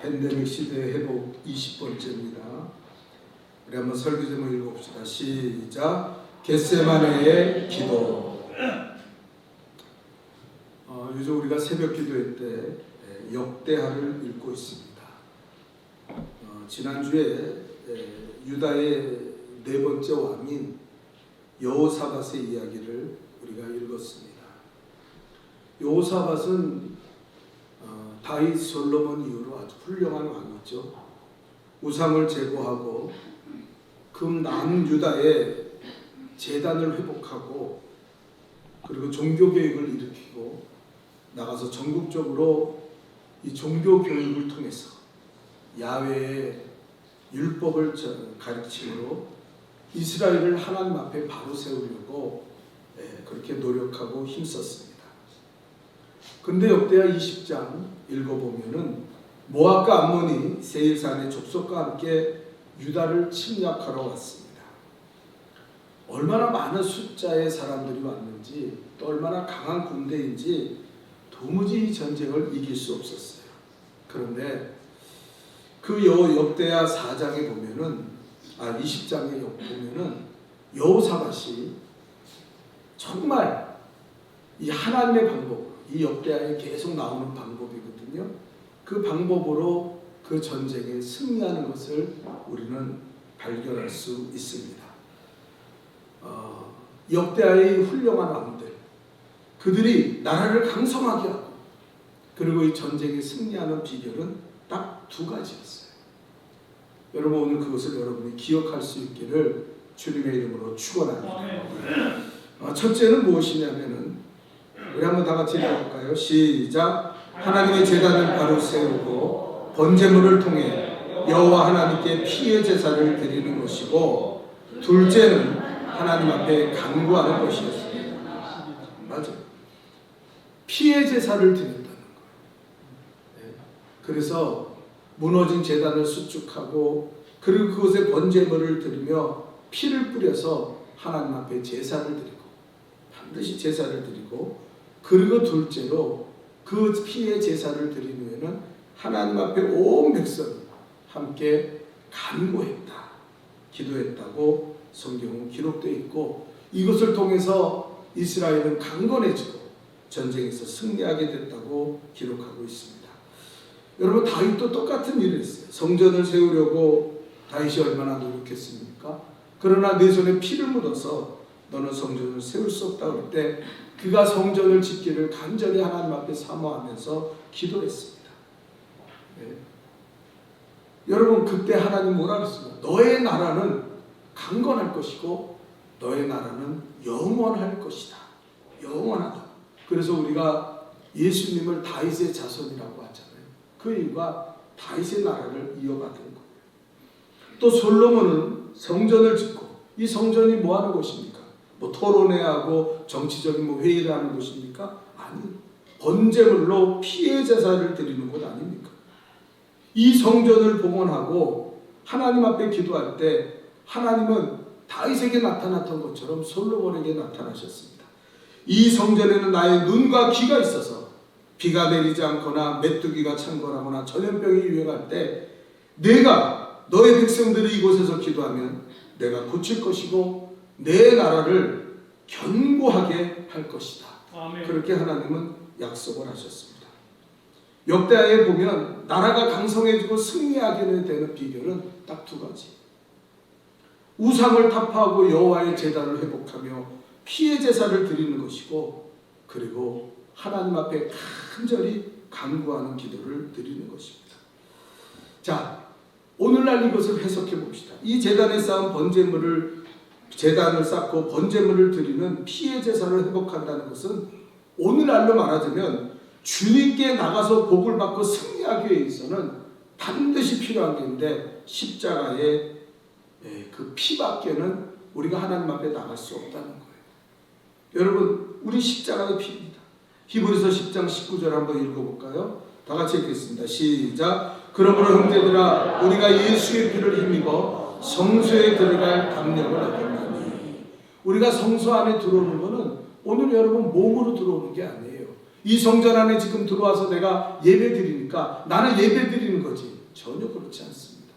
팬데믹 시대의 회복 20번째입니다. 우리 한번 설교 제목 읽어봅시다. 시작. 겟세마네의 기도. 요즘 우리가 새벽 기도회 때 역대하를 읽고 있습니다. 지난주에 유다의 네 번째 왕인 여호사밧의 이야기를 우리가 읽었습니다. 여호사밧은 다윗 솔로몬 이후로 아주 훌륭한 왕이죠. 우상을 제거하고 남유다의 제단을 회복하고 그리고 종교교육을 일으키고 나가서 전국적으로 이 종교교육을 통해서 야훼의 율법을 가르침으로 이스라엘을 하나님 앞에 바로 세우려고 그렇게 노력하고 힘썼습니다. 근데 역대하 20장 읽어보면은 모압과 암몬이 세일산의 족속과 함께 유다를 침략하러 왔습니다. 얼마나 많은 숫자의 사람들이 왔는지 또 얼마나 강한 군대인지 도무지 이 전쟁을 이길 수 없었어요. 그런데 그 역대하 4장에 보면은 20장에 보면은 여호사밧이 정말 이 하나님의 방법, 이 역대하에 계속 나오는 방법이거든요. 그 방법으로 그 전쟁에 승리하는 것을 우리는 발견할 수 있습니다. 역대하의 훌륭한 왕들, 그들이 나라를 강성하게 하고 그리고 이 전쟁에 승리하는 비결은 딱 두 가지였어요. 여러분 오늘 그것을 여러분이 기억할 수 있기를 주님의 이름으로 축원합니다. 첫째는 무엇이냐면은 우리 한번 다 같이 읽어볼까요? 시작. 하나님의 제단을 바로 세우고 번제물을 통해 여호와 하나님께 피의 제사를 드리는 것이고, 둘째는 하나님 앞에 간구하는 것이었습니다. 맞아요. 피의 제사를 드린다는 거예요. 그래서 무너진 제단을 수축하고 그리고 그곳에 번제물을 드리며 피를 뿌려서 하나님 앞에 제사를 드리고, 반드시 제사를 드리고, 그리고 둘째로 그 피의 제사를 드린 후에는 하나님 앞에 온 백성이 함께 간구했다, 기도했다고 성경은 기록되어 있고, 이것을 통해서 이스라엘은 강건해지고 전쟁에서 승리하게 됐다고 기록하고 있습니다. 여러분 다윗도 똑같은 일을 했어요. 성전을 세우려고 다윗이 얼마나 노력했습니까? 그러나 내 손에 피를 묻어서 너는 성전을 세울 수 없다고 할 때 그가 성전을 짓기를 간절히 하나님 앞에 사모하면서 기도했습니다. 네. 여러분 그때 하나님 뭐라 그랬습니까? 너의 나라는 강건할 것이고 너의 나라는 영원할 것이다. 영원하다. 그래서 우리가 예수님을 다윗의 자손이라고 하잖아요. 그 이유가 다윗의 나라를 이어받은 거예요. 또 솔로몬은 성전을 짓고, 이 성전이 뭐 하는 곳입니까? 뭐 토론회하고 정치적인 회의를 하는 곳입니까? 아니, 번제물로 피의 제사를 드리는 곳 아닙니까? 이 성전을 봉헌하고 하나님 앞에 기도할 때 하나님은 다윗에게 나타났던 것처럼 솔로몬에게 나타나셨습니다. 이 성전에는 나의 눈과 귀가 있어서 비가 내리지 않거나 메뚜기가 창궐하거나 전염병이 유행할 때 내가 너의 백성들이 이곳에서 기도하면 내가 고칠 것이고 내 나라를 견고하게 할 것이다. 아멘. 그렇게 하나님은 약속을 하셨습니다. 역대하에 보면 나라가 강성해지고 승리하게 되는 비결은 딱 두 가지. 우상을 타파하고 여호와의 제단을 회복하며 피의 제사를 드리는 것이고, 그리고 하나님 앞에 간절히 간구하는 기도를 드리는 것입니다. 자, 오늘날 이것을 해석해 봅시다. 이 제단에 쌓은 제단을 쌓고 번제물을 드리는 피의 제사를 회복한다는 것은 오늘날로 말하자면 주님께 나가서 복을 받고 승리하기 위해서는 반드시 필요한 게 있는데, 십자가의 그 피밖에는 우리가 하나님 앞에 나갈 수 없다는 거예요. 여러분, 우리 십자가의 피입니다. 히브리서 10장 19절 한번 읽어볼까요? 다 같이 읽겠습니다. 시작. 그러므로 형제들아, 우리가 예수의 피를 힘입어 성소에 들어갈 담력을 얻었나니. 우리가 성소 안에 들어오는 것은 오늘 여러분 몸으로 들어오는 게 아니에요. 이 성전 안에 지금 들어와서 내가 예배 드리니까 나는 예배 드리는 거지. 전혀 그렇지 않습니다.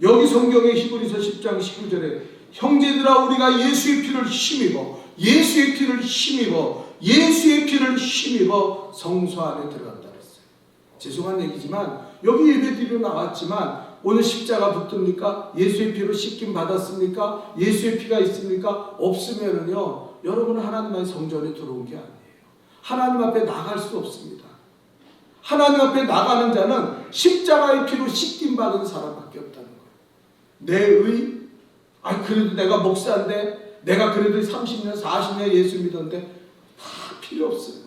여기 성경의 히브리서 10장 19절에 형제들아 우리가 예수의 피를 힘입어 예수의 피를 힘입어 예수의 피를 힘입어 성소 안에 들어간다 그랬어요. 죄송한 얘기지만 여기 예배드리러 나왔지만 오늘 십자가 붙듭니까? 예수의 피로 씻김 받았습니까? 예수의 피가 있습니까? 없으면은요 여러분은 하나님의 성전에 들어온 게 아니에요. 하나님 앞에 나갈 수 없습니다. 하나님 앞에 나가는 자는 십자가의 피로 씻김 받은 사람밖에 없다는 거예요. 내 의, 그래도 내가 목사인데 내가 그래도 30년 40년 예수 믿었는데 다 필요 없어요.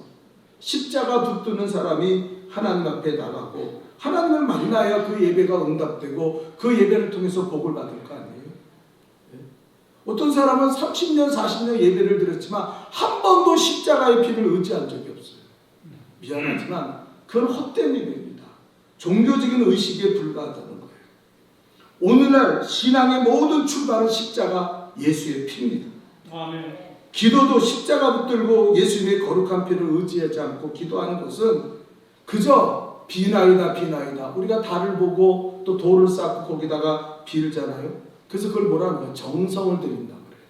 십자가 붙드는 사람이 하나님 앞에 나가고 하나님을 만나야 그 예배가 응답되고 그 예배를 통해서 복을 받을 거 아니에요. 어떤 사람은 30년 40년 예배를 드렸지만 한 번도 십자가의 피를 의지한 적이 없어요. 미안하지만 그건 헛된 예배입니다. 종교적인 의식에 불과하다는 거예요. 오늘날 신앙의 모든 출발은 십자가 예수의 피입니다. 아멘. 기도도 십자가 붙들고 예수님의 거룩한 피를 의지하지 않고 기도하는 것은 그저 비나이다 비나이다. 우리가 달을 보고 또 돌을 쌓고 거기다가 빌잖아요. 그래서 그걸 뭐라 하는 거예요? 정성을 드린다 그래요.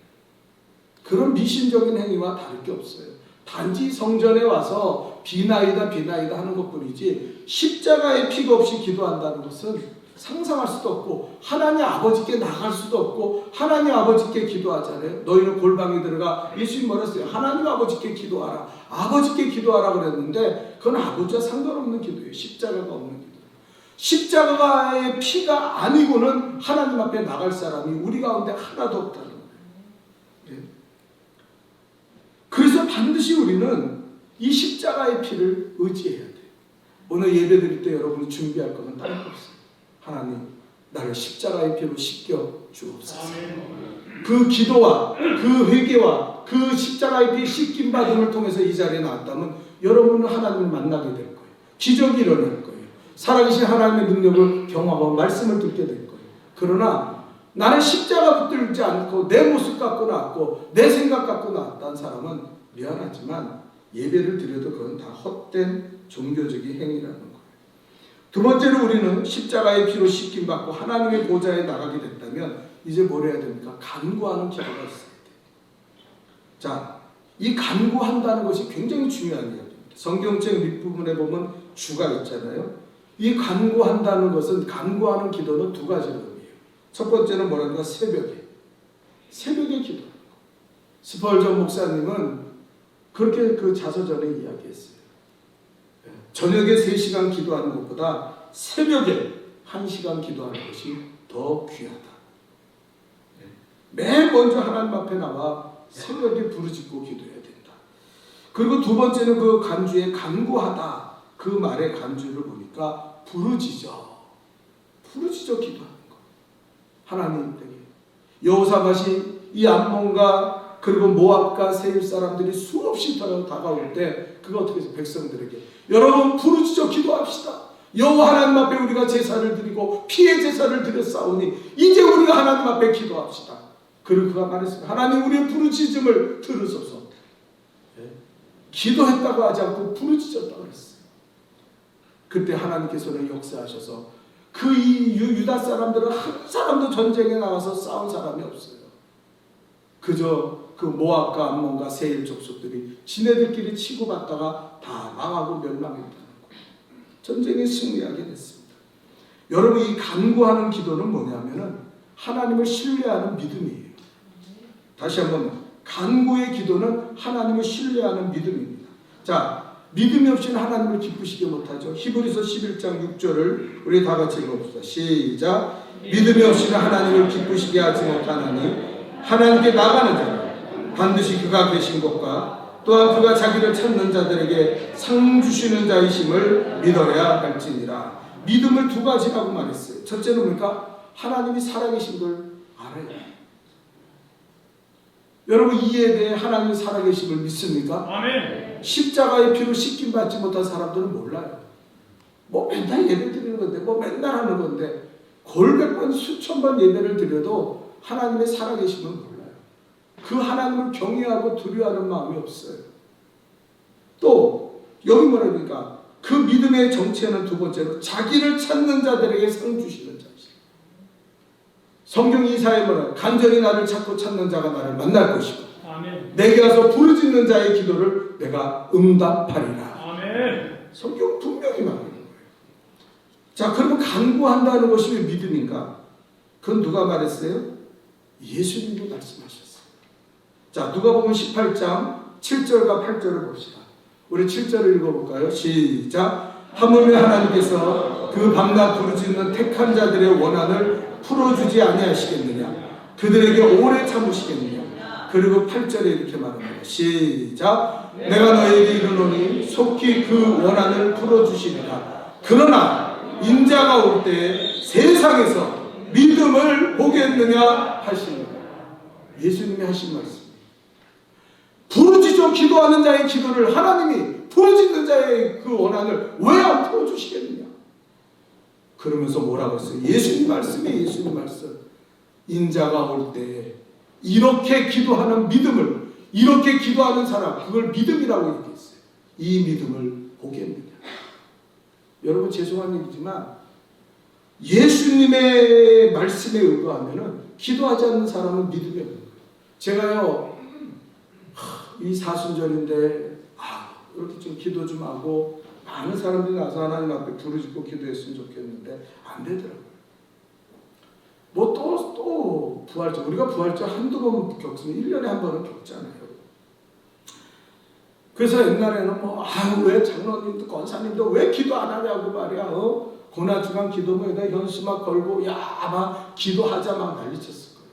그런 미신적인 행위와 다를 게 없어요. 단지 성전에 와서 비나이다 비나이다 하는 것뿐이지 십자가의 피가 없이 기도한다는 것은 상상할 수도 없고 하나님 아버지께 나갈 수도 없고 하나님 아버지께 기도하잖아요. 너희는 골방에 들어가 예수님 뭐라 했어요? 하나님 아버지께 기도하라. 아버지께 기도하라 그랬는데 그건 아버지와 상관없는 기도예요. 십자가가 없는 기도. 십자가의 피가 아니고는 하나님 앞에 나갈 사람이 우리 가운데 하나도 없다는 거예요. 네. 그래서 반드시 우리는 이 십자가의 피를 의지해야 돼요. 오늘 예배 드릴 때 여러분이 준비할 것은 다른 거 없어요. 하나님 나를 십자가의 피로 씻겨 주옵소서. 그 기도와 그 회개와 그 십자가의 피 씻김 받음을 통해서 이 자리에 나왔다면 여러분은 하나님을 만나게 될 거예요. 기적이 일어날 거예요. 살아계신 하나님의 능력을 경험하고 말씀을 듣게 될 거예요. 그러나 나는 십자가 붙들지 않고 내 모습 갖고 나왔고 내 생각 갖고 나왔다는 사람은 미안하지만 예배를 드려도 그건 다 헛된 종교적인 행위라는 거예요. 두 번째로 우리는 십자가의 피로 씻김 받고 하나님의 보좌에 나가게 됐다면 이제 뭘 해야 됩니까? 간구하는 기도가 있어야 돼요. 자, 이 간구한다는 것이 굉장히 중요한 이야기입니다. 성경책 밑부분에 보면 주가 있잖아요. 이 간구한다는 것은 간구하는 기도는 두 가지 의미예요. 첫 번째는 뭐랄까? 새벽에 기도하는 거. 스펄전 목사님은 그렇게 그 자서전에 이야기했어요. 저녁에 3시간 기도하는 것보다 새벽에 1시간 기도하는 것이 더 귀하다. 맨 먼저 하나님 앞에 나와 새벽에 부르짖고 기도해야 된다. 그리고 두 번째는 그 간주에 간구하다. 그 말의 간주를 보니까 부르짖어 기도하는 거. 하나님께 여호사밧이 이 암몬과 그리고 모압과 세일 사람들이 수없이 다가올 때 그가 어떻게 해서 백성들에게 여러분 부르짖어 기도합시다. 여호와 하나님 앞에 우리가 제사를 드리고 피의 제사를 드렸사오니 이제 우리가 하나님 앞에 기도합시다. 그리고 그가 말했습니다. 하나님 우리의 부르짖음을 들으소서. 기도했다고 하지 않고 부르짖었다고 했어요. 그때 하나님께서는 역사하셔서 그 유다 사람들은 한 사람도 전쟁에 나와서 싸운 사람이 없어요. 그저 그 모압과 암몬과 세일 족속들이 지네들끼리 치고받다가 다 망하고 멸망했다는 거예요. 전쟁에 승리하게 됐습니다. 여러분 이 간구하는 기도는 뭐냐면은 하나님을 신뢰하는 믿음이에요. 다시 한번 간구의 기도는 하나님을 신뢰하는 믿음입니다. 자, 믿음이 없이는 하나님을 기쁘시게 못하죠. 히브리서 11장 6절을 우리 다 같이 읽어봅시다. 시작. 믿음이 없이는 하나님을 기쁘시게 하지 못하나니 하나님께 나가는 자는 반드시 그가 계신 것과 또한 그가 자기를 찾는 자들에게 상 주시는 자이심을 믿어야 할지니라. 믿음을 두 가지라고 말했어요. 첫째는 뭡니까? 하나님이 살아계신 걸 알아야 해요. 여러분 이에 대해 하나님이 살아계심을 믿습니까? 아멘. 십자가의 피로 씻김 받지 못한 사람들은 몰라요. 뭐 맨날 예배 드리는 건데 뭐 맨날 하는 건데 골백 번 수천 번 예배를 드려도 하나님의 살아계심을 몰라요. 그 하나님을 경외하고 두려워하는 마음이 없어요. 또 여기 뭐랍니까? 그 믿음의 정체는 두 번째로 자기를 찾는 자들에게 상 주시는 자이시다. 성경 이사에 뭐라 간절히 나를 찾고 찾는 자가 나를 만날 것이고 아멘. 내게 와서 부르짖는 자의 기도를 내가 응답하리라. 아멘. 성경 분명히 말하는 거예요. 자, 그러면 간구한다는 것이 왜 믿음인가? 그건 누가 말했어요? 예수님이 말씀하셨어요. 자, 누가복음 18장 7절과 8절을 봅시다. 우리 7절을 읽어볼까요? 시작. 하물며 하나님께서 그 밤낮 부르짖는 택한 자들의 원한을 풀어주지 아니하시겠느냐? 그들에게 오래 참으시겠느냐? 그리고 8절에 이렇게 말합니다. 시작. 내가 너에게 이르노니 속히 그 원한을 풀어주시리라. 그러나 인자가 올 때 세상에서 믿음을 보겠느냐 하시니라. 예수님이 하신 말씀. 부르짖어 기도하는 자의 기도를 하나님이 부르짖는 자의 그 원한을 왜 안 풀어주시겠느냐? 그러면서 뭐라고 했어요? 예수님 말씀이 예수님 말씀. 인자가 올 때 이렇게 기도하는 믿음을, 이렇게 기도하는 사람, 그걸 믿음이라고 얘기했어요. 이 믿음을 보겠느냐? 여러분, 죄송한 얘기지만 예수님의 말씀에 의거하면은 기도하지 않는 사람은 믿음이 없는 거예요. 제가요, 이 사순절인데 이렇게 좀 기도 좀 하고 많은 사람들이 나서 하나님 앞에 부르짖고 기도했으면 좋겠는데 안 되더라고요. 뭐 또 부활절, 우리가 부활절 한두 번 겪으면 1년에 한 번은 겪잖아요. 그래서 옛날에는 왜 장로님도 권사님도 왜 기도 안 하냐고 말이야. 고난주간 기도문에다 현수막 걸고 막 기도하자 막 난리쳤을 거예요.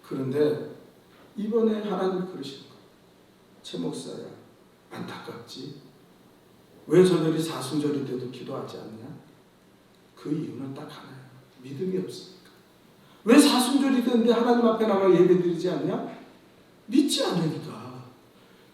그런데 이번에 하나님 그러시는 거예요. 최 목사야, 안타깝지? 왜 저들이 사순절이 돼도 기도하지 않냐? 그 이유는 딱 하나예요. 믿음이 없으니까. 왜 사순절이 되는데 하나님 앞에 나가 예배드리지 않냐? 믿지 않으니까.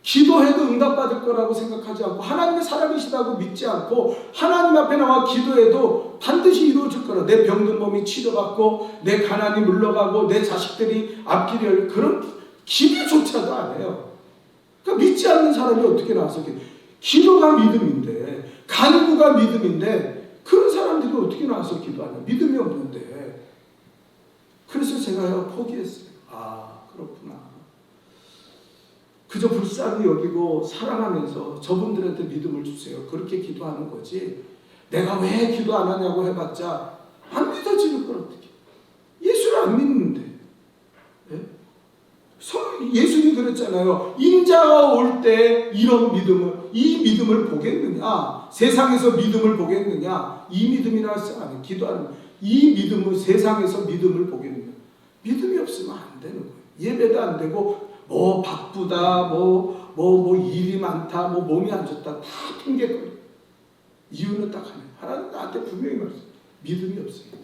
기도해도 응답받을 거라고 생각하지 않고 하나님의 사람이시다고 믿지 않고 하나님 앞에 나와 기도해도 반드시 이루어질 거라. 내 병든 몸이 치료받고 내 가난이 물러가고 내 자식들이 앞길이 열려, 그런 기대조차도 안 해요. 그러니까 믿지 않는 사람이 어떻게 나와서 기도가 믿음인데, 간구가 믿음인데, 그런 사람들이 어떻게 나와서 기도하냐? 믿음이 없는데. 그래서 제가 포기했어요. 그렇구나. 그저 불쌍히 여기고 사랑하면서 저분들한테 믿음을 주세요. 그렇게 기도하는 거지. 내가 왜 기도 안 하냐고 해봤자 안 믿어지는 걸 어떻게. 예수를 안 믿는데. 네? 예수님이 그랬잖아요. 인자가 올 때 이런 믿음을, 이 믿음을 보겠느냐? 세상에서 믿음을 보겠느냐? 이 믿음이라 하지 기도하는 이 믿음을, 세상에서 믿음을 보겠느냐? 믿음이 없으면 안 되는 거예요. 예배도 안 되고 바쁘다, 일이 많다, 몸이 안 좋다, 다 핑계거려. 이유는 딱 하나예요. 하나님 나한테 분명히 말했어요. 믿음이 없으니까.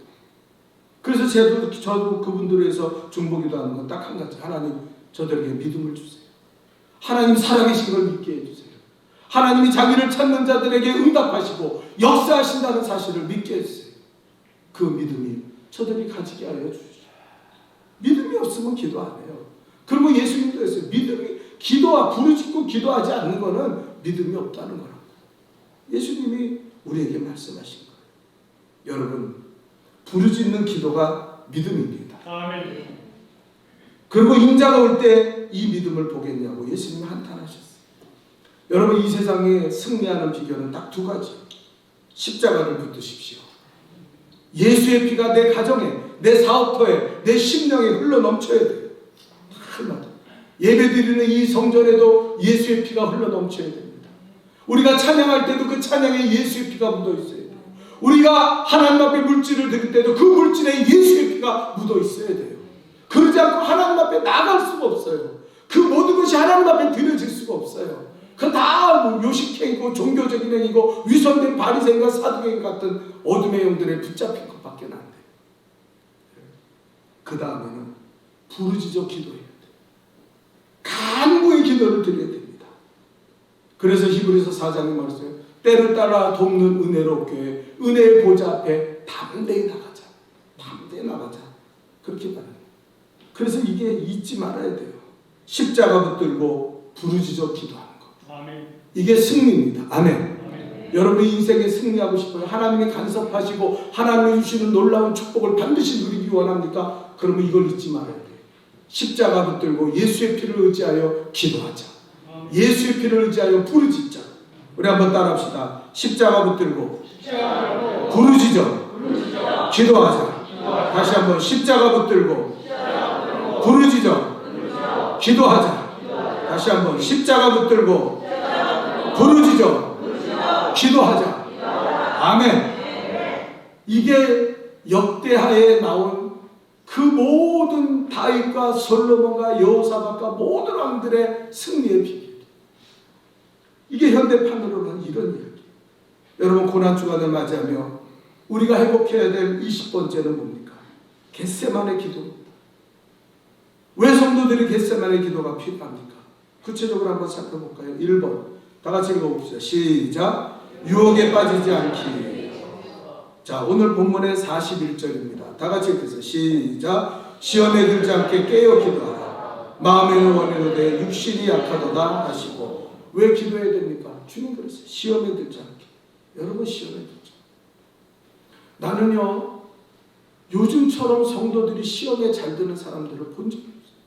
그래서 저도 그분들을 위해서 중보기도 하는 건 딱 한 가지. 하나님, 저들에게 믿음을 주세요. 하나님 살아계신 걸 믿게 해주세요. 하나님이 자기를 찾는 자들에게 응답하시고 역사하신다는 사실을 믿게 해주세요. 그 믿음이 저들이 가지게 하여 주시죠. 믿음이 없으면 기도 안 해요. 그리고 예수님도 했어요. 믿음이, 기도와 부르짖고 기도하지 않는 거는 믿음이 없다는 거라고. 예수님이 우리에게 말씀하신 거예요. 여러분, 부르짖는 기도가 믿음입니다. 아멘. 그리고 인자가 올 때 이 믿음을 보겠냐고 예수님이 한탄하셨어요. 여러분, 이 세상에 승리하는 비결은 딱 두 가지. 십자가를 붙드십시오. 예수의 피가 내 가정에, 내 사업터에, 내 심령에 흘러 넘쳐야 돼요. 날마다. 예배드리는 이 성전에도 예수의 피가 흘러 넘쳐야 됩니다. 우리가 찬양할 때도 그 찬양에 예수의 피가 묻어 있어야 돼요. 우리가 하나님 앞에 물질을 드릴 때도 그 물질에 예수의 피가 묻어 있어야 돼요. 그러지 않고 하나님 앞에 나갈 수가 없어요. 그 모든 것이 하나님 앞에 드려질 수가 없어요. 그 다 요식행위고 종교적인 행위고 위선된 바리새인과 사두개인 같은 어둠의 영들에 붙잡힌 것밖에 안 돼요. 그 다음에는 부르짖어 기도해야 돼요. 간구의 기도를 드려야 됩니다. 그래서 히브리서 4장에 말했어요. 때를 따라 돕는 은혜로 교회, 은혜의 보좌 앞에 담대히 나가자. 담대히 나가자. 그렇게 말해요. 그래서 이게 잊지 말아야 돼요. 십자가 붙들고 부르짖어 기도하는 거. 아멘. 이게 승리입니다. 아멘. 아멘. 여러분의 인생에 승리하고 싶어요? 하나님이 간섭하시고 하나님이 주시는 놀라운 축복을 반드시 누리기 원합니까? 그러면 이걸 잊지 말아야 돼요. 십자가 붙들고 예수의 피를 의지하여 기도하자. 예수의 피를 의지하여 부르짖자. 우리 한번 따라합시다. 십자가 붙들고 부르짖어 기도하자. 다시 한번 십자가 붙들고 부르짖어 기도하자. 다시 한번 십자가 붙들고 부르짖어 기도하자. 아멘. 이게 역대하에 나온 그 모든 다윗과 솔로몬과 여호사밧과 모든 왕들의 승리의 비결. 이게 현대판으로는 이런 이야기. 여러분, 고난 주간을 맞이하며 우리가 회복해야 될 20번째는 뭡니까? 겟세마네 기도입니다. 왜 성도들이 겟세마네 기도가 필요합니까? 구체적으로 한번 살펴볼까요? 1번 다 같이 읽어봅시다. 시작. 유혹에 빠지지 않기. 자, 오늘 본문의 41절입니다. 다 같이 읽겠습니다. 시작. 시험에 들지 않게 깨어 기도하라. 마음에는 원이로되 육신이 약하도다 하시고. 왜 기도해야 됩니까? 주님 그랬어요. 시험에 들지 않게. 여러분, 시험에 들죠. 나는요, 요즘처럼 성도들이 시험에 잘 드는 사람들을 본 적이 없어요.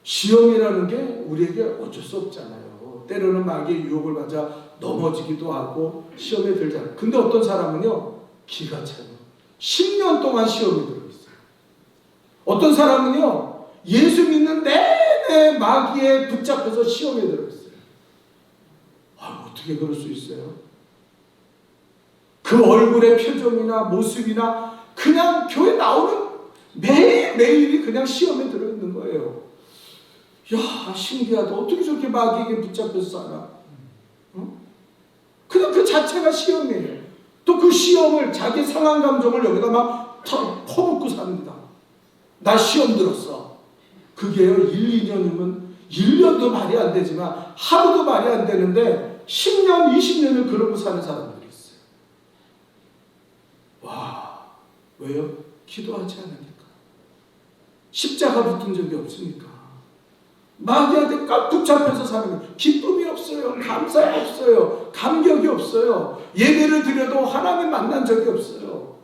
시험이라는 게 우리에게 어쩔 수 없잖아요. 때로는 마귀의 유혹을 받아 넘어지기도 하고 시험에 들잖아요. 근데 어떤 사람은요, 기가 차요. 10년 동안 시험에 들어있어요. 어떤 사람은요, 예수 믿는 내내 마귀에 붙잡혀서 시험에 들어있어요. 어떻게 그럴 수 있어요? 그 얼굴의 표정이나 모습이나 그냥 교회 나오는 매일매일이 그냥 시험에 들어있는 거예요. 야, 신기하다. 어떻게 저렇게 마귀에게 붙잡혀서 살아? 그냥 그 자체가 시험이에요. 또 그 시험을 자기 상한 감정을 여기다 막 퍼붓고 삽니다. 나 시험 들었어. 그게요, 1, 2년이면 1년도 말이 안 되지만 하루도 말이 안 되는데 10년, 20년을 그러고 사는 사람들이 있어요. 와, 왜요? 기도하지 않으니까. 십자가 붙은 적이 없으니까. 마귀한테 꽉 붙잡혀서 사는 거예요. 기쁨이 없어요. 감사가 없어요. 감격이 없어요. 예배를 드려도 하나님 만난 적이 없어요.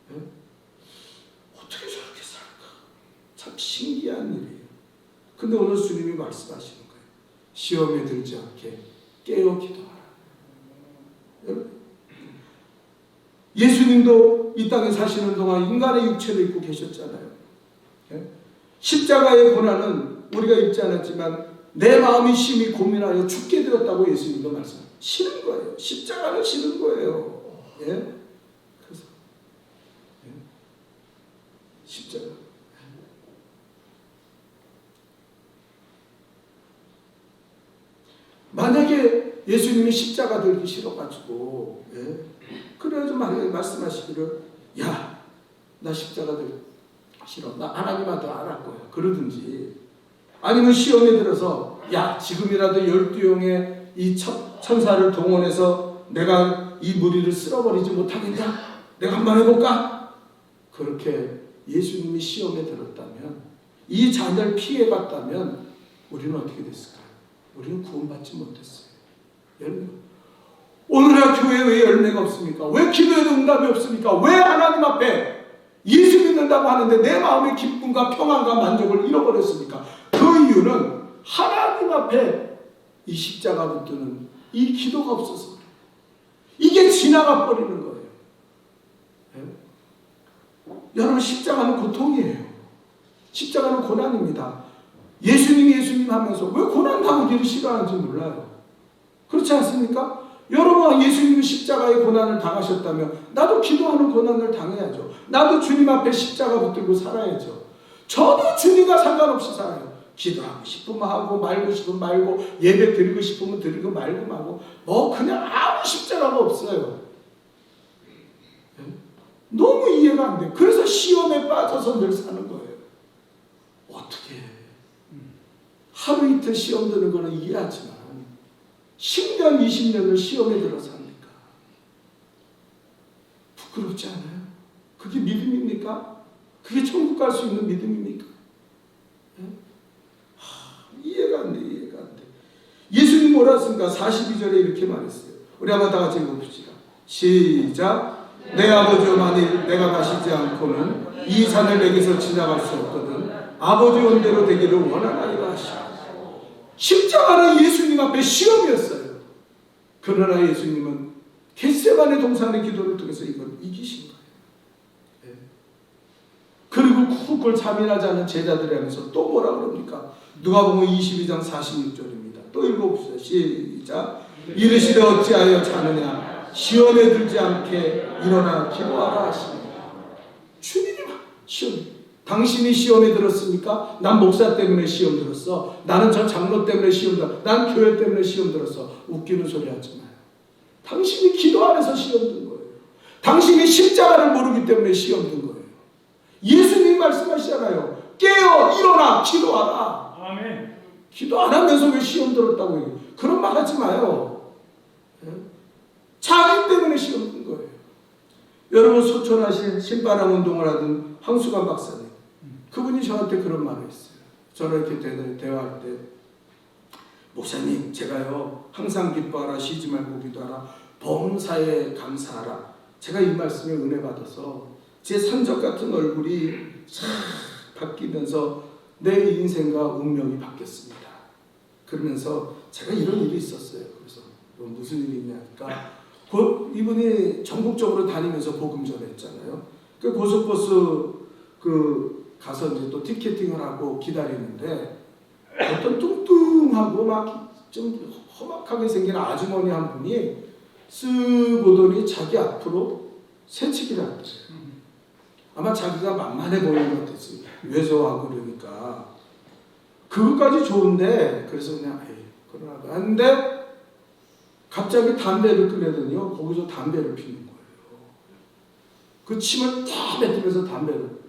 네? 어떻게 저렇게 살까? 참 신기한 일이에요. 근데 오늘 주님이 말씀하시는 거예요. 시험에 들지 않게 깨어 기도하라. 여러분, 예수님도 이 땅에 사시는 동안 인간의 육체를 입고 계셨잖아요. 네? 십자가의 고난은 우리가 읽지 않았지만 내 마음이 심히 고민하여 죽게 되었다고 예수님도 말씀하셨어요. 싫은 거예요. 십자가는 싫은 거예요. 예? 그래서 예? 십자가. 만약에 예수님이 십자가 들기 싫어가지고, 예? 그래야지 말씀하시기를, 야, 나 십자가 들기 싫어. 나 하나님한테 안 할 거야. 그러든지. 아니면 시험에 들어서, 야, 지금이라도 12용의 이 천사를 동원해서 내가 이 무리를 쓸어버리지 못하겠냐? 내가 한번 해볼까? 그렇게 예수님이 시험에 들었다면, 이 잔을 피해갔다면 우리는 어떻게 됐을까요? 우리는 구원받지 못했어요. 열매가. 오늘날 교회에 왜 열매가 없습니까? 왜 기도에도 응답이 없습니까? 왜 하나님 앞에 예수 믿는다고 하는데 내 마음의 기쁨과 평안과 만족을 잃어버렸습니까? 그 이유는 하나님 앞에 이 십자가 붙드는 이 기도가 없어서 그래요. 이게 지나가 버리는 거예요. 네? 여러분, 십자가는 고통이에요. 십자가는 고난입니다. 예수님 하면서 왜 고난 당하기를 싫어하는지 몰라요. 그렇지 않습니까? 여러분, 예수님이 십자가의 고난을 당하셨다면 나도 기도하는 고난을 당해야죠. 나도 주님 앞에 십자가 붙들고 살아야죠. 저도 주님과 상관없이 살아요. 기도하고 싶으면 하고 말고 싶으면 말고 예배 드리고 싶으면 드리고 말고 말고 뭐 그냥 아무 십자가가 없어요. 너무 이해가 안 돼요. 그래서 시험에 빠져서 늘 사는 거예요. 어떻게 하루 이틀 시험 드는 거는 이해하지만 10년, 20년을 시험에 들어서 합니까? 부끄럽지 않아요? 그게 믿음입니까? 그게 천국 갈 수 있는 믿음입니까? 네? 이해가 안 돼, 이해가 안 돼. 예수님 뭐라 했습니까? 42절에 이렇게 말했어요. 우리 한번 다 같이 읽어봅시다. 시작. 내 아버지여, 만일 내가 가시지 않고는 이 산을 내게서 지나갈 수 없거든 아버지 원대로 되기를 원하나이다 하시고. 십자가는 예수님 앞에 시험이었어요. 그러나 예수님은 겟세마네 동산의 기도를 통해서 이걸 이기신 거예요. 그리고 그걸 자민하지 않은 제자들이 하면서 또 뭐라 그럽니까? 누가복음 22장 46절입니다. 또 읽어봅시다. 시작. 이르시되 어찌하여 자느냐 시험에 들지 않게 일어나 기도하라 하시니. 주님이 시험. 당신이 시험에 들었습니까? 난 목사 때문에 시험 들었어. 나는 저 장로 때문에 시험 들었어. 난 교회 때문에 시험 들었어. 웃기는 소리 하지 마요. 당신이 기도 안에서 시험 든 거예요. 당신이 십자가를 모르기 때문에 시험 든 거예요. 예수님이 말씀하시잖아요. 깨어 일어나 기도하라. 아멘. 기도 안 하면서 왜 시험 들었다고 해요? 그런 말 하지 마요. 자기 때문에 시험 든 거예요. 여러분, 소천하신 신바람 운동을 하던 황수관 박사님, 그분이 저한테 그런 말을 했어요. 저랑 이렇게 대화할 때, 목사님, 제가요 항상 기뻐하라, 쉬지 말고 기도하라, 범사에 감사하라. 제가 이 말씀에 은혜 받아서 제 산적 같은 얼굴이 싹 바뀌면서 내 인생과 운명이 바뀌었습니다. 그러면서 제가 이런 일이 있었어요. 그래서 무슨 일이 있냐니까, 이분이 전국적으로 다니면서 복음 전했잖아요. 그 고속버스 가서 이제 또 티켓팅을 하고 기다리는데 어떤 뚱뚱하고 막 좀 험악하게 생긴 아주머니 한 분이 쓱 오더니 자기 앞으로 새치기를 하더래요. 아마 자기가 만만해 보이는 것 같았어요. 왜소하고 그러니까. 그것까지 좋은데, 그래서 그냥 그러나 하는데 갑자기 담배를 꺼내더니요, 거기서 담배를 피는 거예요. 그 침을 다 뱉으면서 담배를.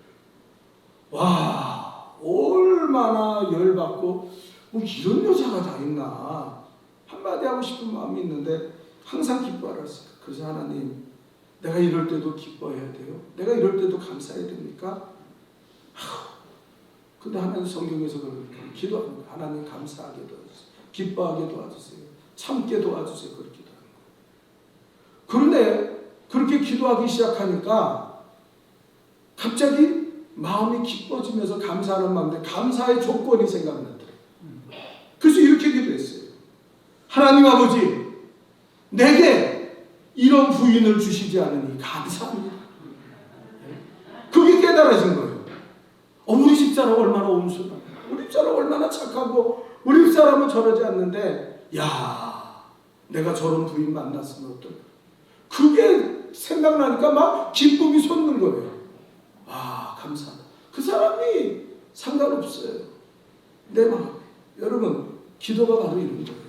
와, 얼마나 열받고, 뭐 이런 여자가 다 있나. 한마디 하고 싶은 마음이 있는데 항상 기뻐하라 했어요. 그래서 하나님, 내가 이럴 때도 기뻐해야 돼요? 내가 이럴 때도 감사해야 됩니까? 근데 하나님 성경에서 그러니까 기도합니다. 하나님 감사하게 도와주세요. 기뻐하게 도와주세요. 참게 도와주세요. 그렇게 기도하는 거예요. 그런데 그렇게 기도하기 시작하니까 갑자기 마음이 기뻐지면서 감사하는 마음인데 감사의 조건이 생각나더라고요. 그래서 이렇게 기도했어요. 하나님 아버지, 내게 이런 부인을 주시지 않으니 감사합니다. 그게 깨달아진 거예요. 우리 집사람 얼마나 온순하고, 우리 집사람 얼마나 착하고, 우리 집사람은 저러지 않는데, 야, 내가 저런 부인 만났으면 어떨까? 그게 생각나니까 막 기쁨이 솟는 거예요. 아, 감사하다. 그 사람이 상관없어요. 내 마음에. 여러분, 기도가 바로 이런 거예요.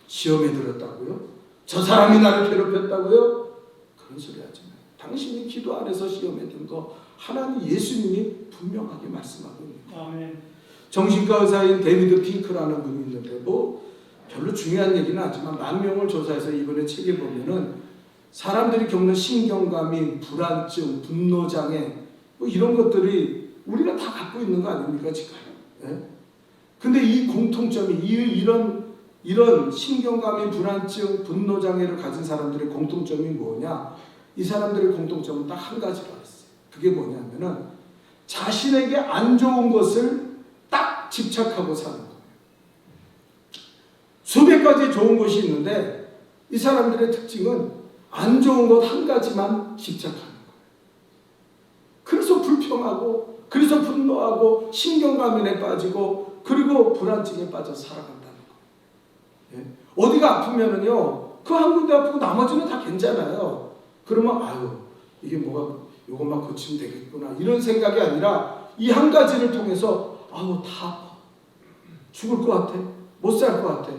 시험에 들었다고요? 저 사람이 나를 괴롭혔다고요? 그런 소리 하지 마요. 당신이 기도 안에서 시험에 든 거 하나님 예수님이 분명하게 말씀하고 있습니다. 아멘. 정신과 의사인 데이비드 핑크라는 분이 있는데, 뭐 별로 중요한 얘기는 하지만 10,000명을 조사해서 이번에 책에 보면은 사람들이 겪는 신경감인 불안증, 분노장애, 뭐 이런 것들이 우리가 다 갖고 있는 거 아닙니까 지금? 네? 근데 이 공통점이 이런 신경감인 불안증, 분노장애를 가진 사람들의 공통점이 뭐냐? 이 사람들의 공통점은 딱 한 가지로 했어요. 그게 뭐냐면은 자신에게 안 좋은 것을 딱 집착하고 사는 거예요. 수백 가지 좋은 것이 있는데 이 사람들의 특징은 안 좋은 것 한 가지만 집착하는 거예요. 그래서 불평하고, 그래서 분노하고, 신경감인에 빠지고, 그리고 불안증에 빠져 살아간다는 거예요. 예? 어디가 아프면은요, 그 한 군데 아프고 나머지는 다 괜찮아요. 그러면 아유, 이게 뭐가 이것만 고치면 되겠구나 이런 생각이 아니라 이 한 가지를 통해서 아우 다 아파, 죽을 것 같아, 못 살 것 같아.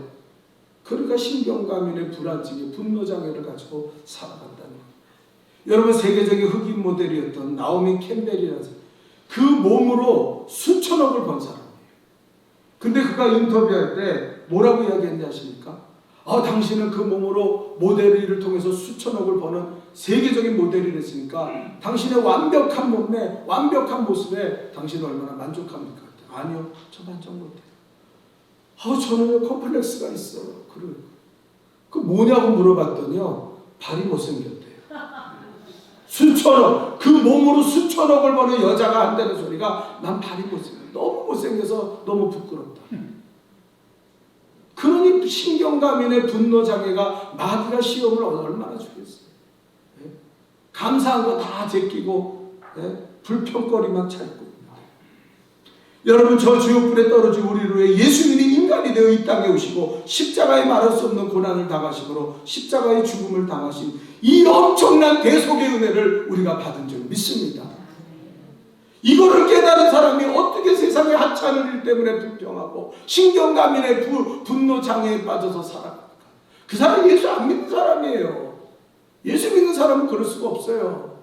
그러니까 신경감인의 불안증에 분노장애를 가지고 살아간다는 거예요. 여러분, 세계적인 흑인 모델이었던 나오미 캠벨이라는 사람, 그 몸으로 수천억을 번 사람이에요. 근데 그가 인터뷰할 때 뭐라고 이야기했는지 아십니까? 당신은 그 몸으로 모델 일을 통해서 수천억을 버는 세계적인 모델이 됐으니까 당신의 완벽한 몸매, 완벽한 모습에 당신은 얼마나 만족합니까? 아니요, 저 만족 못해요. 저는 컴플렉스가 있어요. 그래요. 그 뭐냐고 물어봤더니요, 발이 못생겼대요. 수천억, 그 몸으로 수천억을 버는 여자가 한다는 소리가 난 발이 못생겨. 너무 못생겨서 너무 부끄럽다. 그러니 신경과민의 분노장애가 마귀가 시험을 얼마나 주겠어요. 예? 감사한 거 다 제끼고 불평거리만 찾고. 여러분, 저 지옥불에 떨어진 우리를 위해 예수님이 인간이 되어 이 땅에 오시고 십자가에 말할 수 없는 고난을 당하심으로 십자가의 죽음을 당하신 이 엄청난 대속의 은혜를 우리가 받은 줄 믿습니다. 이거를 깨달은 사람이 어떻게 세상의 하찮은 일 때문에 불평하고 신경과민의 분노장애에 빠져서 살아갑니까? 그 사람이 예수 안 믿는 사람이에요. 예수 믿는 사람은 그럴 수가 없어요.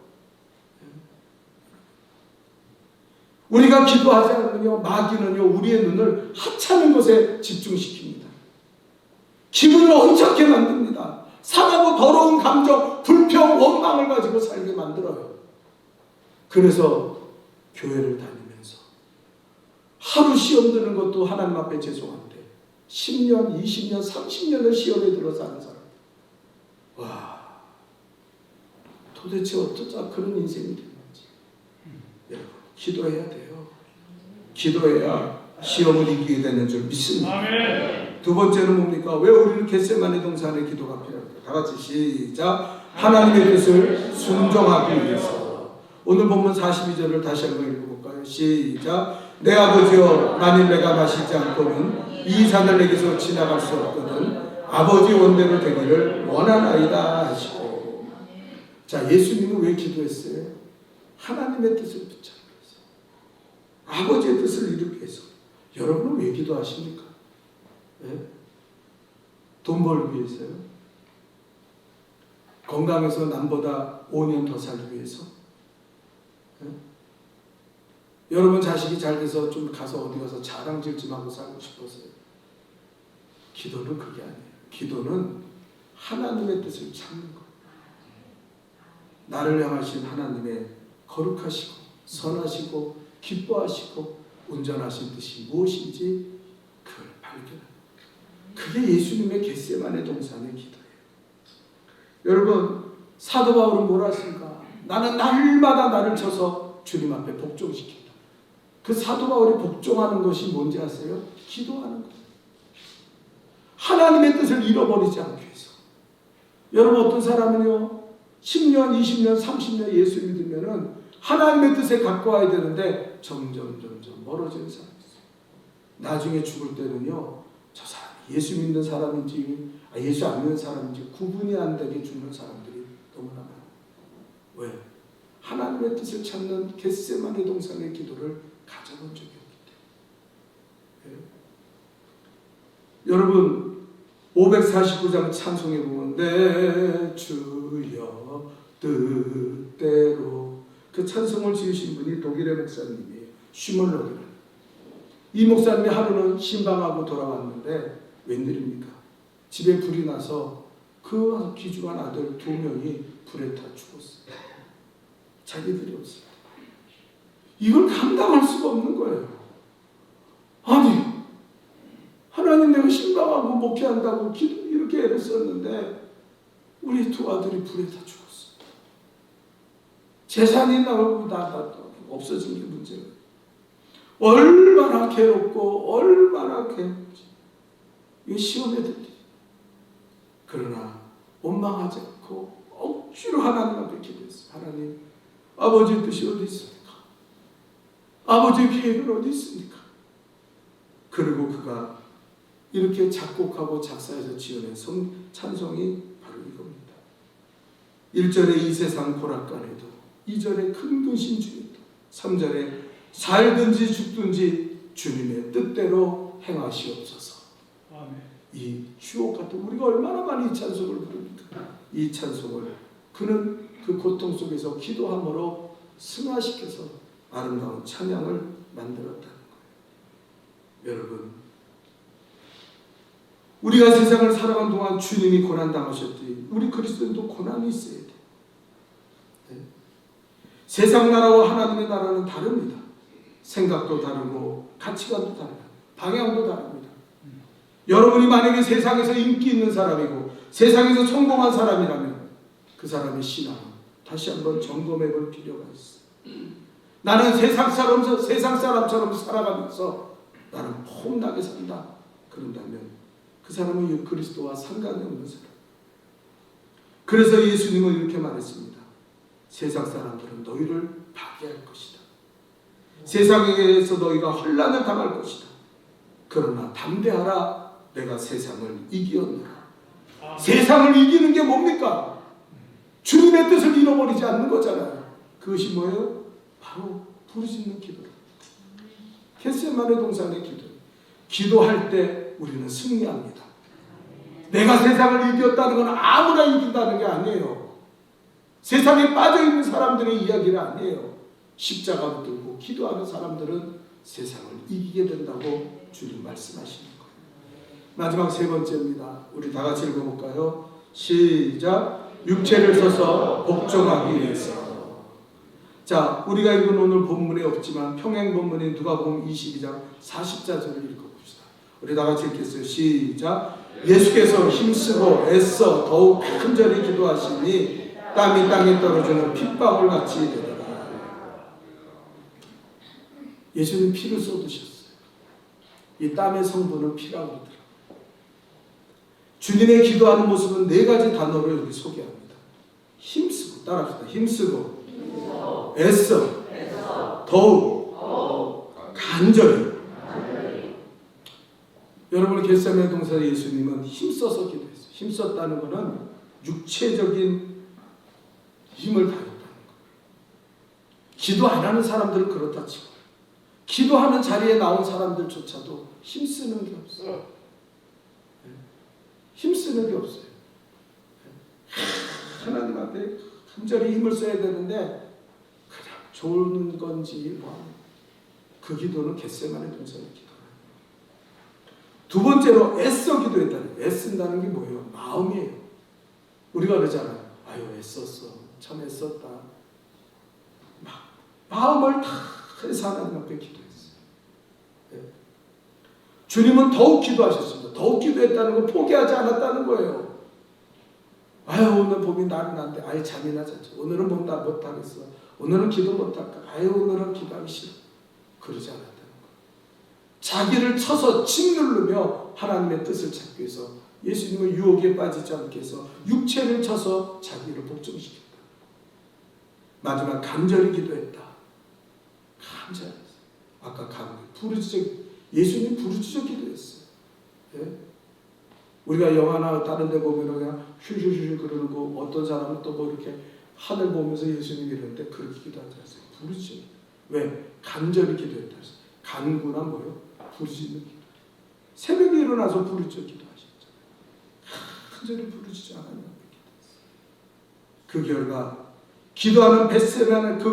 우리가 기도하지 않으면요, 마귀는요, 우리의 눈을 하찮은 것에 집중시킵니다. 기분을 언짢게 만듭니다. 상하고 더러운 감정, 불평, 원망을 가지고 살게 만들어요. 그래서 교회를 다니면서 하루 시험 드는 것도 하나님 앞에 죄송한데 10년, 20년, 30년을 시험에 들어 사는 사람. 와, 도대체 어쩌자 그런 인생이 됐는지. 여러분, 기도해야 돼요. 기도해야 시험을 이기게 되는 줄 믿습니다. 아멘. 두 번째는 뭡니까? 왜 우리는 겟세마네 동산의 기도가 필요합니까? 다 같이 시작. 하나님의 뜻을 순종하기 위해서. 오늘 본문 42절을 다시 한번 읽어볼까요? 시작. 내 아버지여, 만일 내가 마시지 않고는 이 산을 내게서 지나갈 수 없거든 아버지 원대로 되기를 원하나이다 하시고. 자, 예수님은 왜 기도했어요? 하나님의 뜻을 붙잡기 위해서, 아버지의 뜻을 이루기 위해서. 여러분은 왜 기도하십니까? 네? 돈 벌기 위해서요? 건강해서 남보다 5년 더 살기 위해서? 네? 여러분 자식이 잘 돼서 좀 가서 어디 가서 자랑질 좀 하고 살고 싶어서요? 기도는 그게 아니에요. 기도는 하나님의 뜻을 찾는 것. 나를 향하신 하나님의 거룩하시고 선하시고 기뻐하시고 온전하신 뜻이 무엇인지 그걸 발견하는 것. 그게 예수님의 겟세마네 동산의 기도예요. 여러분, 사도 바울은 뭐라 했습니까? 나는 날마다 나를 쳐서 주님 앞에 복종시킨다. 그 사도 바울이 복종하는 것이 뭔지 아세요? 기도하는 거예요. 하나님의 뜻을 잃어버리지 않기 위해서. 여러분, 어떤 사람은요 10년, 20년, 30년 예수 믿으면은 하나님의 뜻에 가까워야 되는데 점점 멀어지는 사람이 있어요. 나중에 죽을 때는요, 저 사람이 예수 믿는 사람인지 예수 안 믿는 사람인지 구분이 안 되게 죽는 사람들이 너무나 많아요. 왜? 하나님의 뜻을 찾는 겟세마네 동산의 기도를 가져본 적이 없기 때문에. 네? 여러분, 549장 찬송에 보면 내 주여 뜻대로, 그 찬송을 지으신 분이 독일의 목사님이에요. 슈멀러라는. 이 목사님이 하루는 신방하고 돌아왔는데 웬일입니까? 집에 불이 나서 그 귀중한 아들 2명이 불에 타 죽었어요. 자기들이 없어요. 이걸 감당할 수가 없는 거예요. 아니, 하나님 내가 신방하고 목회한다고 이렇게 애를 썼는데 우리 2 아들이 불에 타 죽었어. 재산이 나오고 다 없어진 게 문제예요. 얼마나 괴롭고 얼마나 괴롭지. 이게 시험의 들이. 그러나 원망하지 않고 억지로 하나님 앞에 기도했어요. 하나님, 아버지의 뜻이 어디 있습니까? 아버지의 계획은 어디 있습니까? 그리고 그가 이렇게 작곡하고 작사해서 지어낸 찬송이 바로 이겁니다. 1절에 이 세상 고락간에도, 2절에 큰 근심 중에도, 3절에 살든지 죽든지 주님의 뜻대로 행하시옵소서. 아멘. 이 주옥 같은, 우리가 얼마나 많이 이 찬송을 부릅니까? 이 찬송을 그는 그 고통 속에서 기도함으로 승화시켜서 아름다운 찬양을 만들었다는 거예요. 여러분, 우리가 세상을 살아간 동안 주님이 고난당하셨듯이 우리 그리스도인도 고난이 있어야 돼요. 네? 세상 나라와 하나님의 나라는 다릅니다. 생각도 다르고 가치관도 다르고 방향도 다릅니다. 여러분이 만약에 세상에서 인기 있는 사람이고 세상에서 성공한 사람이라면 그 사람의 신앙은 다시 한번 점검해 볼 필요가 있어. 나는 세상 사람처럼 살아가면서 나는 폼나게 산다. 그런다면 그 사람은 그리스도와 상관이 없는 사람. 그래서 예수님은 이렇게 말했습니다. 세상 사람들은 너희를 파괴할 것이다. 세상에서 너희가 혼란을 당할 것이다. 그러나 담대하라. 내가 세상을 이기었노라. 세상을 이기는 게 뭡니까? 주님의 뜻을 잃어버리지 않는 거잖아요. 그것이 뭐예요? 바로 부르짖는 기도. 겟세마네 동산의 기도. 기도할 때 우리는 승리합니다. 내가 세상을 이겼다는 건 아무나 이긴다는 게 아니에요. 세상에 빠져있는 사람들의 이야기는 아니에요. 십자가를 들고 기도하는 사람들은 세상을 이기게 된다고 주님 말씀하시는 거예요. 마지막 세 번째입니다. 우리 다 같이 읽어볼까요? 시작. 육체를 써서 복종하기 위해서. 자, 우리가 읽은 오늘 본문에 없지만 평행 본문인 누가복음 22장 40절을 읽어봅시다. 우리 다 같이 읽겠어요. 시작. 예수께서 힘쓰고 애써 더욱 간절히 기도하시니 땀이 땅에 떨어지는 핏방울 같이 되더라. 예수님 피를 쏟으셨어요. 이 땀의 성분은 피라고 그러더라고요. 주님의 기도하는 모습은 네 가지 단어를 여기 소개합니다. 힘쓰고, 따라합시다. 힘쓰고, 애써, 더욱, 간절히. 여러분의 겟세마네 동산의 예수님은 힘써서 기도했어요. 힘썼다는 것은 육체적인 힘을 다했다는 거예요. 기도 안 하는 사람들은 그렇다 치고 기도하는 자리에 나온 사람들조차도 힘쓰는 게 없어요. 힘쓰는 게 없어요. 하나님 앞에 간절히 힘을 써야 되는데 그냥 좋은 건지 그 기도는 겟세마네 동산의 기도. 두 번째로 애써 기도했다는 거예요. 애쓴다는 게 뭐예요? 마음이에요. 우리가 그러잖아요. 아유 애썼어. 참 애썼다. 마음을 다 해서 하나님 앞에 기도했어요. 네. 주님은 더욱 기도하셨습니다. 더욱 기도했다는 건 포기하지 않았다는 거예요. 아유 오늘 봄이 날이 난데 아유 잠이나 자죠. 오늘은 못하겠어. 오늘은 기도 못할까. 아유 오늘은 기도하기 싫어. 그러지 않았다는 거예요. 자기를 쳐서 짓누르며 하나님의 뜻을 찾기 위해서 예수님은 유혹에 빠지지 않게 해서 육체를 쳐서 자기를 복종시켰다. 마지막 간절히 기도했다. 간절히. 아까 예수님 부르짖어 기도했어요. 예? 우리가 영화나 다른 데 보면 그냥 슈슈슈 그러는 거 어떤 사람은 또 뭐 이렇게 하늘 보면서 예수님 이러는데 그렇게 기도하지 않았어요. 부르짖어. 왜? 간절히 기도했다. 간구나 뭐요? 부르짖는 기도. 새벽에 일어나서 부르짖어 기도하셨죠. 간절히 부르짖어 하나님 앞에 기도했어요. 그 결과 기도하는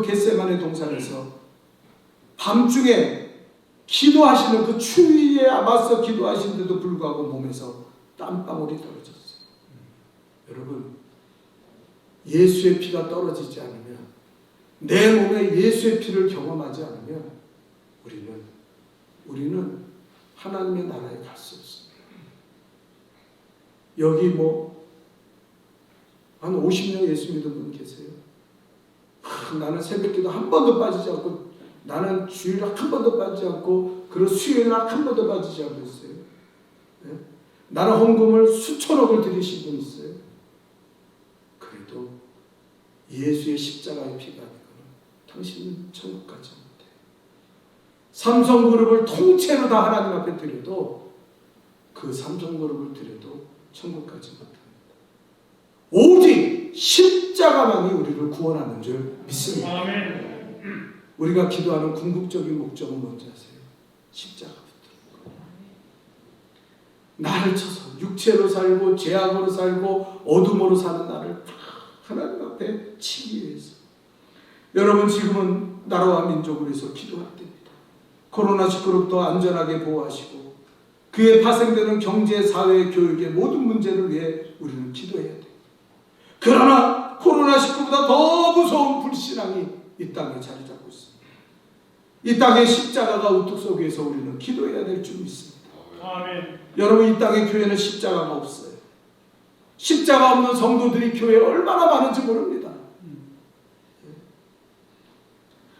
겟세마네 동산에서 밤중에 기도하시는 그 추위에 맞서 기도하시는데도 불구하고 몸에서 땀방울이 떨어졌어요. 여러분, 예수의 피가 떨어지지 않으면, 내 몸에 예수의 피를 경험하지 않으면 우리는 하나님의 나라에 갈 수 없습니다. 여기 한 50년 예수 믿은 분 계세요? 나는 새벽기도 한 번도 빠지지 않고, 나는 주일날 한 번도 빠지지 않고, 그리고 수요일날 한 번도 빠지지 않고 있어요. 네? 나는 헌금을 수천억을 드리신 분 있어요. 그래도 예수의 십자가의 피가 아니고는 당신은 천국 가지 못해요. 삼성그룹을 통째로 다 하나님 앞에 드려도 그 삼성그룹을 드려도 천국 가지 못합니다. 오직 십자가만이 우리를 구원하는 줄 믿습니다. 아멘. 우리가 기도하는 궁극적인 목적은 뭔지 아세요? 십자가부터. 나를 쳐서 육체로 살고 죄악으로 살고 어둠으로 사는 나를 하나님 앞에 치기 위해서. 여러분 지금은 나라와 민족을 위해서 기도할 때입니다. 코로나19로부터 안전하게 보호하시고 그에 파생되는 경제, 사회, 교육의 모든 문제를 위해 우리는 기도해야 돼요. 그러나 코로나19보다 더 무서운 불신앙이 이 땅에 자리 잡고 있습니다. 이 땅의 십자가가 우뚝 서기 위해서 우리는 기도해야 될 줄 믿습니다. 아멘. 여러분 이 땅의 교회는 십자가가 없어요. 십자가 없는 성도들이 교회에 얼마나 많은지 모릅니다.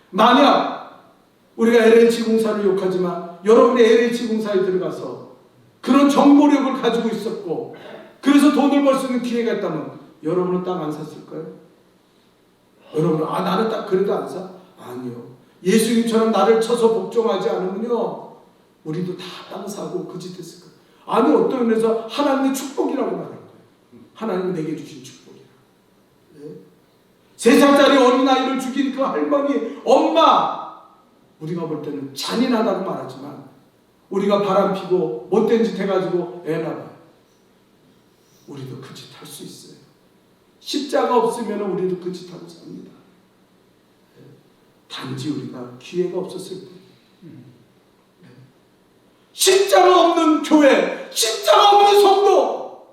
만약 우리가 LH 공사를 욕하지만 여러분이 LH 공사에 들어가서 그런 정보력을 가지고 있었고 그래서 돈을 벌 수 있는 기회가 있다면 여러분은 땅 안 샀을까요? 여러분은 나는 딱 그래도 안 사? 아니요. 예수님처럼 나를 쳐서 복종하지 않으면요 우리도 다 땅 사고 그 짓 했을 거예요. 아니 어떤 면에서 하나님의 축복이라고 말할 거예요. 하나님이 내게 주신 축복이라. 네? 3살짜리 어린아이를 죽인 그 할머니 엄마 우리가 볼 때는 잔인하다고 말하지만 우리가 바람피고 못된 짓 해가지고 애 낳아요. 우리도 그 짓 할 수 있어요. 십자가 없으면 우리도 그 짓 하고 삽니다. 단지 우리가 기회가 없었을 뿐이에요. 십자가 없는 교회, 십자가 없는 성도,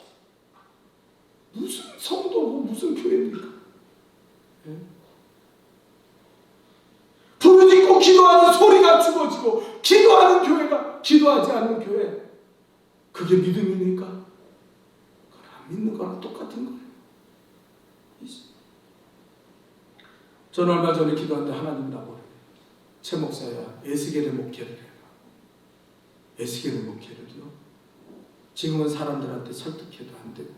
무슨 성도고 무슨 교회입니까? 부르짖고 기도하는 소리가 죽어지고 기도하는 교회가 기도하지 않는 교회, 그게 믿음입니까? 그건 안 믿는 거랑 똑같은 거예요. 저는 얼마 전에 기도하는데 하나님 나보래. 최 목사야, 에스겔의 목회를 해라. 에스겔의 목회를요. 지금은 사람들한테 설득해도 안 되고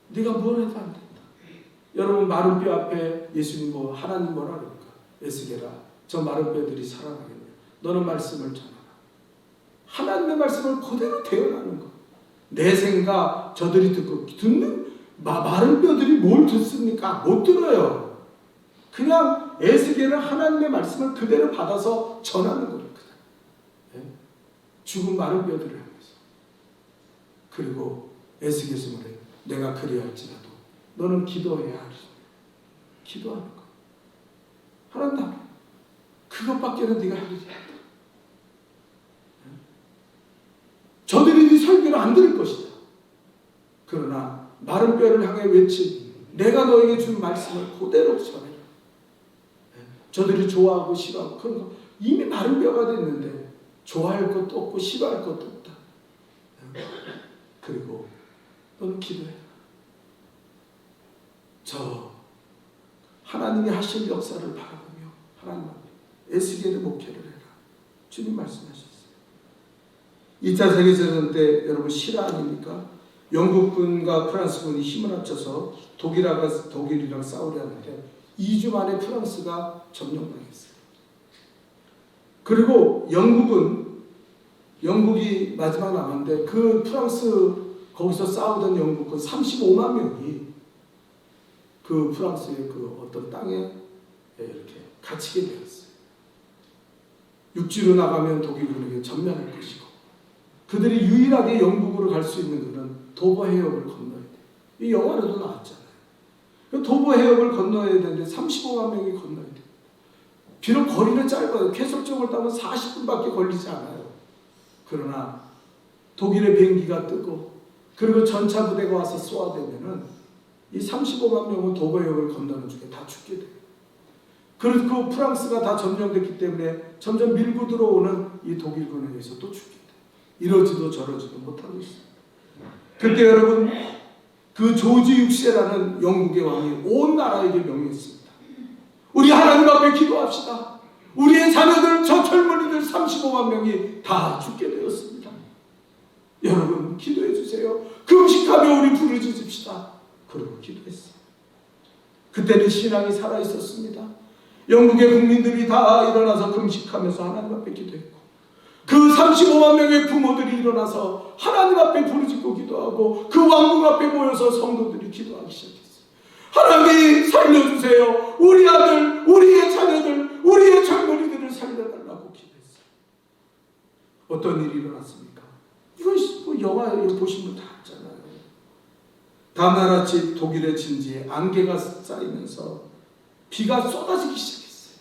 네가 뭘 해도 안 된다. 여러분 마른 뼈 앞에 예수님 하나님 뭐라 그럴까? 에스겔아, 저 마른 뼈들이 살아나겠냐. 너는 말씀을 전하라. 하나님의 말씀을 그대로 대언하는 거. 내 생각 저들이 듣는 마른 뼈들이 뭘 듣습니까? 못 들어요. 그냥 에스겔은 하나님의 말씀을 그대로 받아서 전하는 거예요. 죽은 마른 뼈들을 향해서. 그리고 에스겔에서 말해요. 내가 그리할지라도 너는 기도해야 하리. 기도하는 거. 하나님 나 그것밖에는 네가 할 일이 없다. 저들이 네 설교를 안 들을 것이다. 그러나 마른 뼈를 향해 외친 내가 너에게 준 말씀을 그대로 전해라. 저들이 좋아하고 싫어하고 그런 거 이미 마른 뼈가 됐는데 좋아할 것도 없고 싫어할 것도 없다. 그리고 너는 기도해라. 저 하나님이 하실 역사를 바라보며 하나님 앞에 에스겔의 목회를 해라. 주님 말씀하셨어요. 2차 세계대전 때 여러분 실화 아닙니까? 영국군과 프랑스군이 힘을 합쳐서 독일이랑 싸우려 하는데 2주 만에 프랑스가 점령당했어요. 그리고 영국이 마지막 남았는데 그 프랑스 거기서 싸우던 영국군 35만 명이 그 프랑스의 그 어떤 땅에 이렇게 갇히게 되었어요. 육지로 나가면 독일군에게 전멸할 것이고 그들이 유일하게 영국으로 갈 수 있는 것은 도버 해협을 건너야 돼요. 이 영화로도 나왔잖아요. 도버 해협을 건너야 되는데 35만 명이 건너야 돼요. 비록 거리는 짧아요. 쾌속정을 타면 40분밖에 걸리지 않아요. 그러나 독일의 비행기가 뜨고 그리고 전차 부대가 와서 쏘아대면은 이 35만 명은 도버 해협을 건너는 중에 다 죽게 돼요. 그리고 프랑스가 다 점령됐기 때문에 점점 밀고 들어오는 이 독일군에 의해서 또 죽게 돼요. 이러지도 저러지도 못하고 있어요. 그때 여러분 그 조지 6세라는 영국의 왕이 온 나라에게 명했습니다. 우리 하나님 앞에 기도합시다. 우리의 자녀들 저 젊은이들 35만 명이 다 죽게 되었습니다. 여러분 기도해 주세요. 금식하며 우리 부르짖읍시다. 그러고 기도했어요. 그때는 신앙이 살아있었습니다. 영국의 국민들이 다 일어나서 금식하면서 하나님 앞에 기도했고 그 35만 명의 부모들이 일어나서 하나님 앞에 부르짖고 기도하고 그 왕궁 앞에 모여서 성도들이 기도하기 시작했어요. 하나님 살려주세요. 우리 아들, 우리의 자녀들, 우리의 젊은이들을 살려달라고 기도했어요. 어떤 일이 일어났습니까? 이거 뭐 영화 보신 분 다 알잖아요. 다음날 아침 독일의 진지에 안개가 쌓이면서 비가 쏟아지기 시작했어요.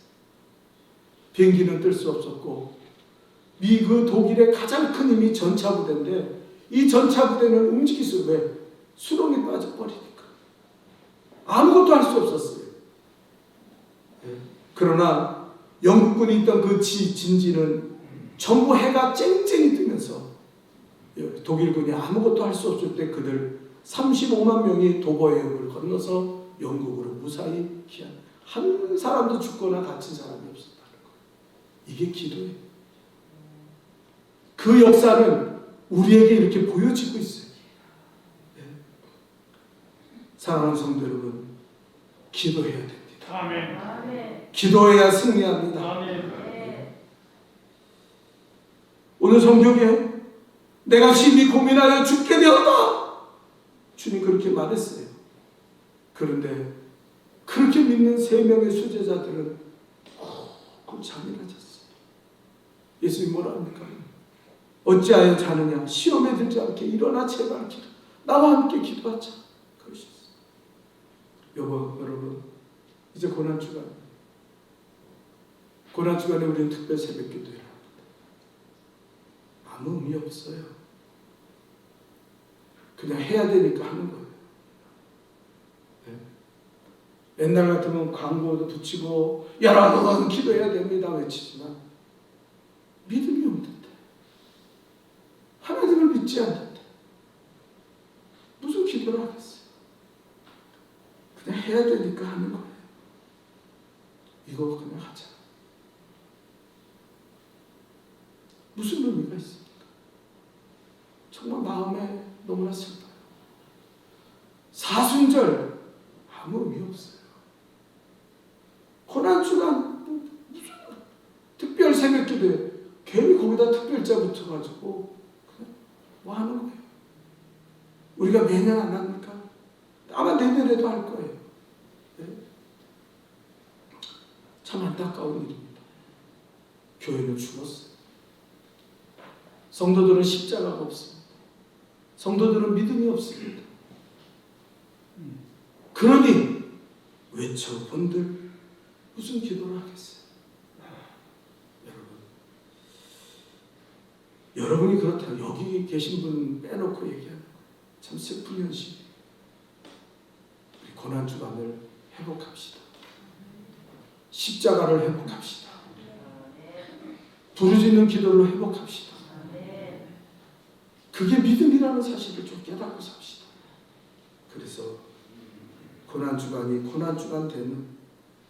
비행기는 뜰 수 없었고 그 독일의 가장 큰 힘이 전차부대인데 이 전차부대는 움직일 수 없어요. 왜? 수렁에 빠져버리니까. 아무것도 할 수 없었어요. 그러나 영국군이 있던 그 진지는 전부 해가 쨍쨍이 뜨면서 독일군이 아무것도 할 수 없을 때 그들 35만 명이 도보해협을 건너서 영국으로 무사히 귀환. 한 사람도 죽거나 다친 사람이 없었다는 거예요. 이게 기도예요. 그 역사는 우리에게 이렇게 보여지고 있어요. 네. 사랑하는 성도 여러분, 기도해야 됩니다. 아멘. 기도해야 승리합니다. 아멘. 오늘 성경에 내가 심히 고민하여 죽게 되었다. 주님 그렇게 말했어요. 그런데 그렇게 믿는 3명의 수제자들은 꼭 잠이라졌어요. 예수님 뭐라 합니까? 어찌하여 자느냐? 시험에 들지 않게 일어나 제발 기도. 나와 함께 기도하자. 그러셨어요. 여러분 이제 고난주간. 고난주간에 우리는 특별 새벽기도 해야 합니다. 아무 의미 없어요. 그냥 해야 되니까 하는 거예요. 네. 옛날 같으면 광고도 붙이고 여러분 기도해야 됩니다 외치지만 믿음이 없는데 하나님을 믿지 않는데 무슨 기도를 하겠어요. 그냥 해야 되니까 하는 거예요. 이거 그냥 하자. 무슨 의미가 있습니까? 정말 마음에 너무나 슬퍼요. 사순절 아무 의미 없어요. 고난주간 무슨 특별 새벽기도에 괜히 거기다 특별자 붙여가지고 그냥 뭐 하는 거예요. 우리가 매년 안 합니까? 아마 내년에도 할 거예요. 네? 참 안타까운 일입니다. 교회는 죽었어요. 성도들은 십자가가 없습니다. 성도들은 믿음이 없습니다. 그러니 외쳐본들 무슨 기도를 하겠어요? 여러분이 그렇다면 여기 계신 분 빼놓고 얘기하는 참 슬픈 현실이에요. 우리 고난주간을 회복합시다. 십자가를 회복합시다. 부르짖는 기도를 회복합시다. 그게 믿음이라는 사실을 좀 깨닫고 삽시다. 그래서 고난주간이 고난주간 되는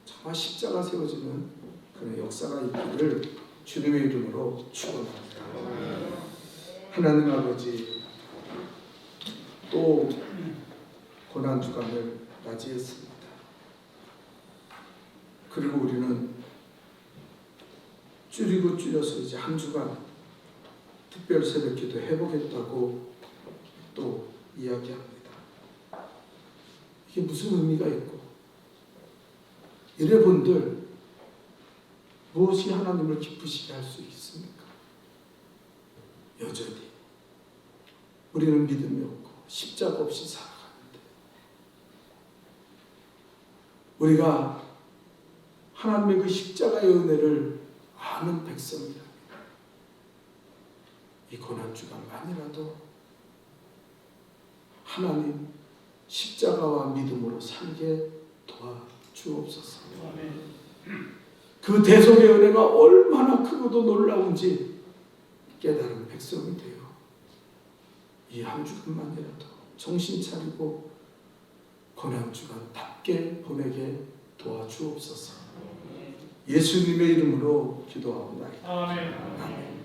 정말 십자가 세워지는 그런 역사가 있기를 주님의 이름으로 축원합니다. 하나님 아버지 또 고난주간을 맞이했습니다. 그리고 우리는 줄여서 이제 한 주간 특별 새벽기도 해보겠다고 또 이야기합니다. 이게 무슨 의미가 있고 이래본들 무엇이 하나님을 기쁘시게 할 수 있습니까? 여전히 우리는 믿음이 없고 십자가 없이 살아가는데 우리가 하나님의 그 십자가의 은혜를 아는 백성이라 이 고난주간만이라도 하나님 십자가와 믿음으로 살게 도와주옵소서. 그 대속의 은혜가 얼마나 크고도 놀라운지 깨달은 백성이 되어 이 한 주간만이라도 정신 차리고 고난주간답게 보내게 도와주옵소서. 예수님의 이름으로 기도하옵나이다. 아멘.